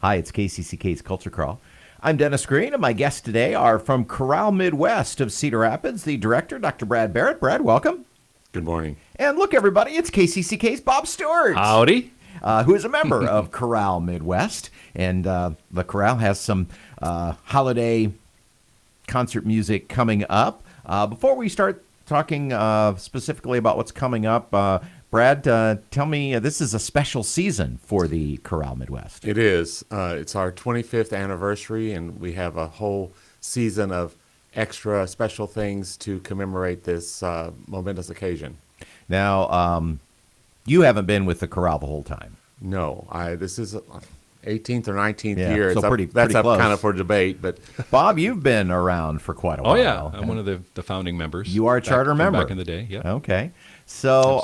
Hi, it's KCCK's Culture Crawl. I'm Dennis Green, and my guests today are from Chorale Midwest of Cedar Rapids, the director, Dr. Brad Barrett. Brad, welcome. Good morning. And look, everybody, it's KCCK's Bob Stewart. Howdy. Who is a member of Chorale Midwest. And the Chorale has some holiday concert music coming up. Before we start talking specifically about what's coming up, Brad, tell me, this is a special season for the Chorale Midwest. It is. It's our 25th anniversary, and we have a whole season of extra special things to commemorate this momentous occasion. Now, you haven't been with the Chorale the whole time. No, this is 18th or 19th Yeah, year. so It's pretty that's up close. kind of for debate, but Bob, you've been around for quite a while. Oh, yeah. I'm one of the founding members. You are a charter from member. Back in the day, yeah. Okay. So,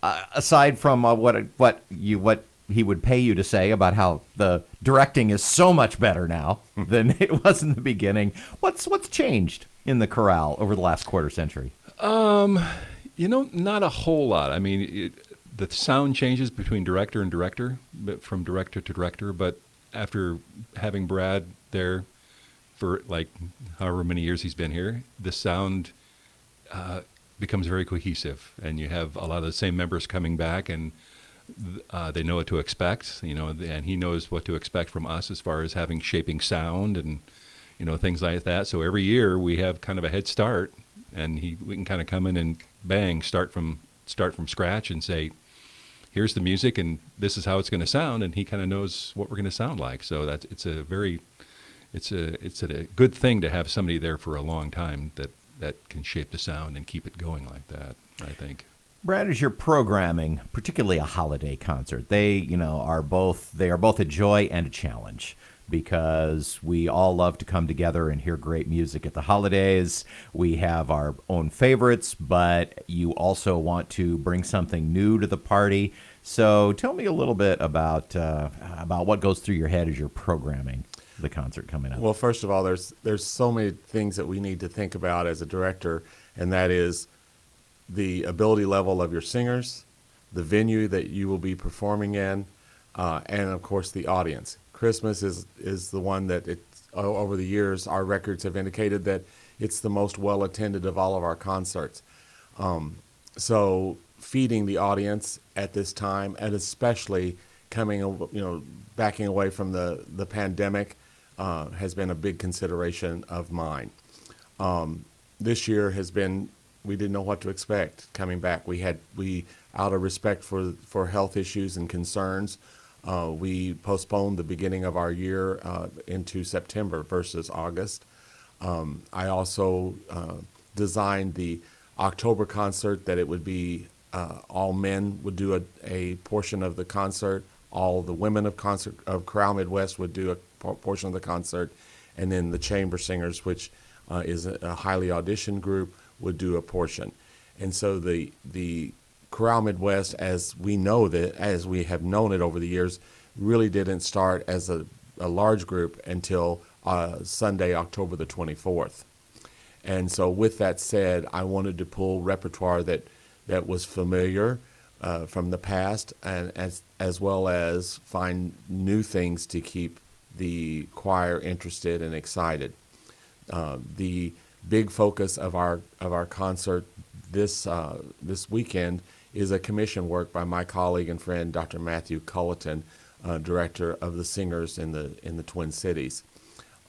aside from what he would pay you to say about how the directing is so much better now than it was in the beginning, what's changed in the Chorale over the last quarter century? Not a whole lot. I mean, the sound changes between director and director, but from director to director. But after having Brad there for like however many years he's been here, the sound becomes very cohesive, and you have a lot of the same members coming back, and they know what to expect. And he knows what to expect from us as far as having shaping sound and things like that. So every year we have kind of a head start, and we can kind of come in and bang, start from scratch and say, here's the music and this is how it's going to sound, and he kind of knows what we're going to sound like. So it's a good thing to have somebody there for a long time that can shape the sound and keep it going like that, I think. Brad, as you're programming, particularly a holiday concert, they are both a joy and a challenge, because we all love to come together and hear great music at the holidays. We have our own favorites, but you also want to bring something new to the party. So tell me a little bit about what goes through your head as you're programming the concert coming up. well, first of all, there's so many things that we need to think about as a director, and that is the ability level of your singers, the venue that you will be performing in, and of course the audience. Christmas is the one that over the years our records have indicated that it's the most well attended of all of our concerts. So feeding the audience at this time, and especially backing away from the pandemic, has been a big consideration of mine. This year we didn't know what to expect coming back. We out of respect for health issues and concerns, we postponed the beginning of our year into September versus August. I also designed the October concert that it would be all men would do a portion of the concert, all the women of Chorale Midwest would do a portion of the concert, and then the chamber singers, which is a highly auditioned group, would do a portion. And so the Chorale Midwest, as we have known it over the years, really didn't start as a large group until Sunday, October the 24th. And so with that said, I wanted to pull repertoire that was familiar from the past, and as well as find new things to keep the choir interested and excited. The big focus of our concert this weekend is a commission work by my colleague and friend Dr. Matthew Culloton, director of the singers in the Twin Cities,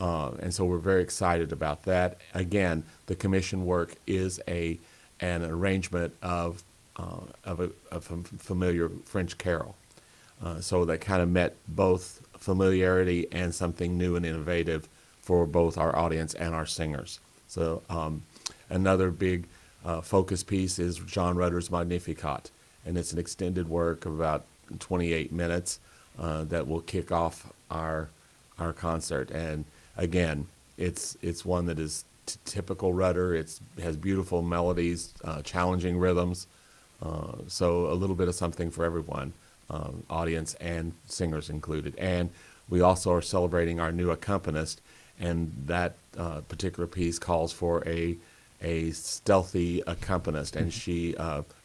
and so we're very excited about that. Again, the commission work is an arrangement of a familiar French carol, so that kind of met both familiarity and something new and innovative for both our audience and our singers. So another big focus piece is John Rutter's Magnificat, and it's an extended work of about 28 minutes that will kick off our concert. And again, it's one that is typical Rutter. It has beautiful melodies, challenging rhythms, so a little bit of something for everyone, audience and singers included. And we also are celebrating our new accompanist, and that particular piece calls for a stealthy accompanist, and she,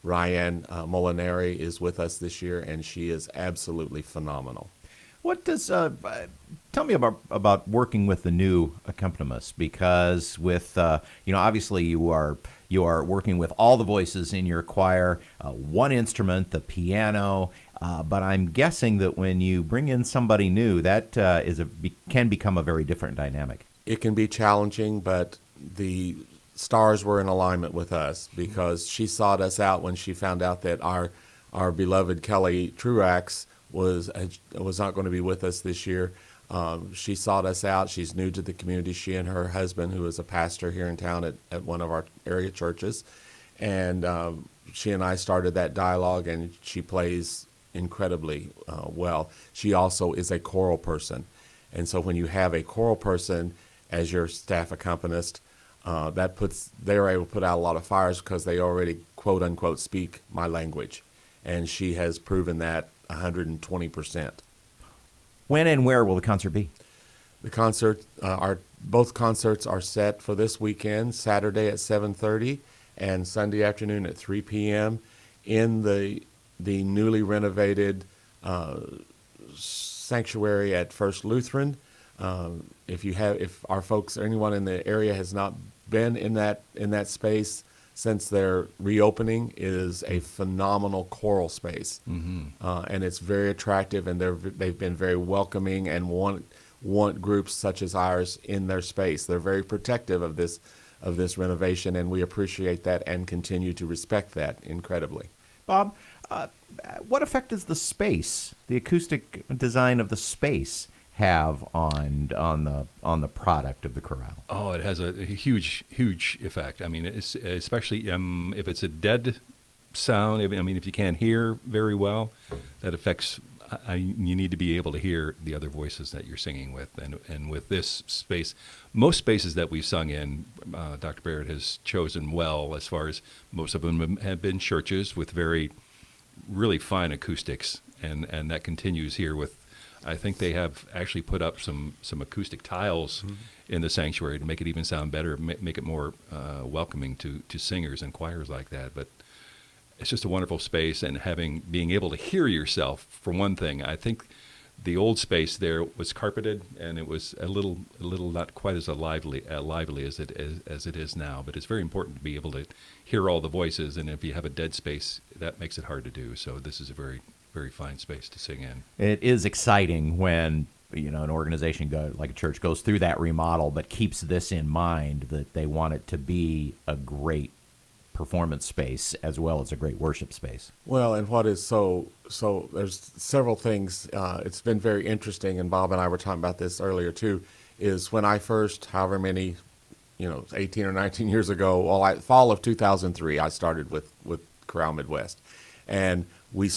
Ryan Molinari, is with us this year, and she is absolutely phenomenal. What does tell me about working with the new accompanist? Because with obviously you are working with all the voices in your choir, one instrument, the piano. But I'm guessing that when you bring in somebody new, that can become a very different dynamic. It can be challenging, but the stars were in alignment with us because she sought us out when she found out that our beloved Kelly Truax was not going to be with us this year. She sought us out. She's new to the community. She and her husband, who is a pastor here in town at one of our area churches, and she and I started that dialogue, and she plays incredibly well. She also is a choral person, and so when you have a choral person as your staff accompanist, they're able to put out a lot of fires because they already quote unquote speak my language, and she has proven that 120%. When and where will the concert be? The concert, both concerts are set for this weekend, Saturday at 7:30 and Sunday afternoon at 3 p.m. in the newly renovated sanctuary at First Lutheran. If our folks or anyone in the area has not been in that space since their reopening, it is a phenomenal choral space, and it's very attractive, and they've been very welcoming and want groups such as ours in their space. They're very protective of this renovation, and we appreciate that and continue to respect that incredibly. Bob, what effect does the acoustic design of the space, have on the product of the chorale? Oh, it has a huge effect. I mean, especially if it's a dead sound. If you can't hear very well, that affects. You need to be able to hear the other voices that you're singing with, and with this space, most spaces that we've sung in, Dr. Barrett has chosen well. As far as most of them have been churches with really fine acoustics, and that continues here with. I think they have actually put up some acoustic tiles in the sanctuary to make it even sound better, make it more welcoming to singers and choirs like that. But it's just a wonderful space, and being able to hear yourself, for one thing. I think the old space there was carpeted, and it was a little not quite as lively as it is now. But it's very important to be able to hear all the voices, and if you have a dead space, that makes it hard to do. So this is a very very fine space to sing in. It is exciting when an organization like a church goes through that remodel, but keeps this in mind, that they want it to be a great performance space as well as a great worship space. Well, and what is so there's several things. It's been very interesting, and Bob and I were talking about this earlier too. Is when I first, however many, 18 or 19 years ago, fall of 2003, I started with Chorale Midwest, and we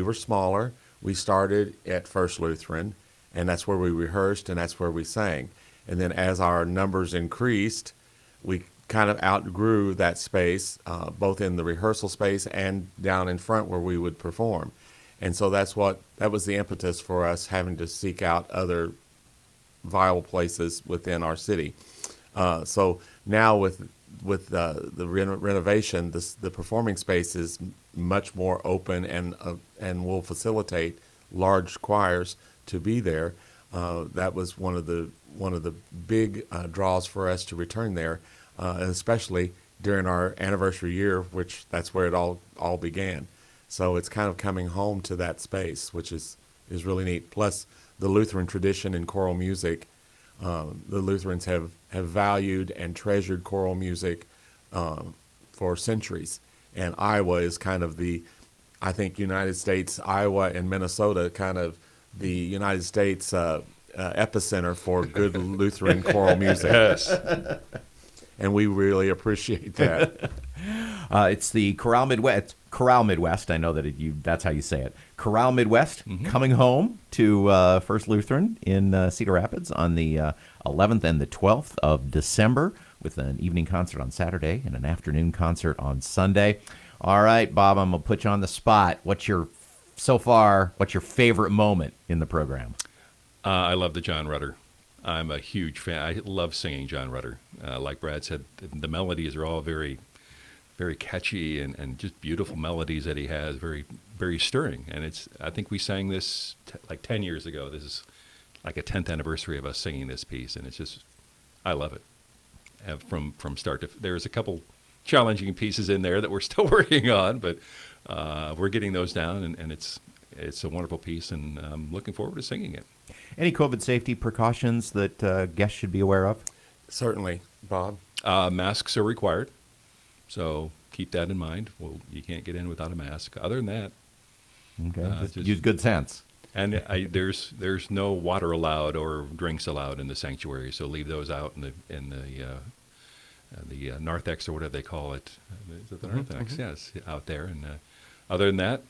were smaller. We started at First Lutheran, and that's where we rehearsed, and that's where we sang. And then as our numbers increased, we kind of outgrew that space, both in the rehearsal space and down in front where we would perform. And so that was the impetus for us having to seek out other viable places within our city. So now with the renovation, the performing space is much more open and will facilitate large choirs to be there. That was one of the big draws for us to return there, and especially during our anniversary year, which that's where it all began. So it's kind of coming home to that space, which is really neat. Plus the Lutheran tradition in choral music. The Lutherans have valued and treasured choral music for centuries. And Iowa is kind of I think United States, Iowa and Minnesota, kind of the United States epicenter for good Lutheran choral music. Yes. And we really appreciate that. It's the Chorale Midwest. I know that that's how you say it. Chorale Midwest, coming home to First Lutheran in Cedar Rapids on the 11th and the 12th of December, with an evening concert on Saturday and an afternoon concert on Sunday. All right, Bob, I'm going to put you on the spot. What's your favorite moment in the program? I love the John Rutter. I'm a huge fan. I love singing John Rutter. Like Brad said, the melodies are all very, very catchy and just beautiful melodies that he has, very very stirring. And I think we sang this like 10 years ago. This is like a 10th anniversary of us singing this piece, and I love it. From start to, there's a couple challenging pieces in there that we're still working on, but we're getting those down, and it's a wonderful piece, and I'm looking forward to singing it. Any COVID safety precautions that guests should be aware of? Certainly, Bob. Masks are required, so keep that in mind. Well, you can't get in without a mask. Other than that, Okay, just use good sense. And there's no water allowed or drinks allowed in the sanctuary, so leave those out in the narthex or whatever they call it. Is it the narthex? Yes, out there. And other than that,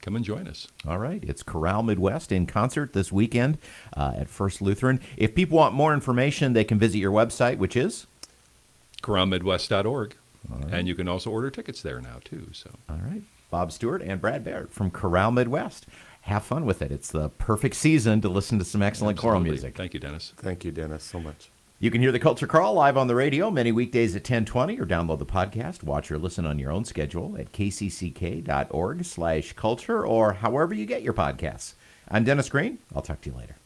come and join us. All right. It's Chorale Midwest in concert this weekend at First Lutheran. If people want more information, they can visit your website, which is? CoraleMidwest.org. Right. And you can also order tickets there now, too. So. All right. Bob Stewart and Brad Baird from Chorale Midwest. Have fun with it. It's the perfect season to listen to some excellent choral music. Thank you, Dennis. Thank you, Dennis, so much. You can hear the Culture Crawl live on the radio many weekdays at 10:20, or download the podcast, watch or listen on your own schedule at kcck.org/culture, or however you get your podcasts. I'm Dennis Green. I'll talk to you later.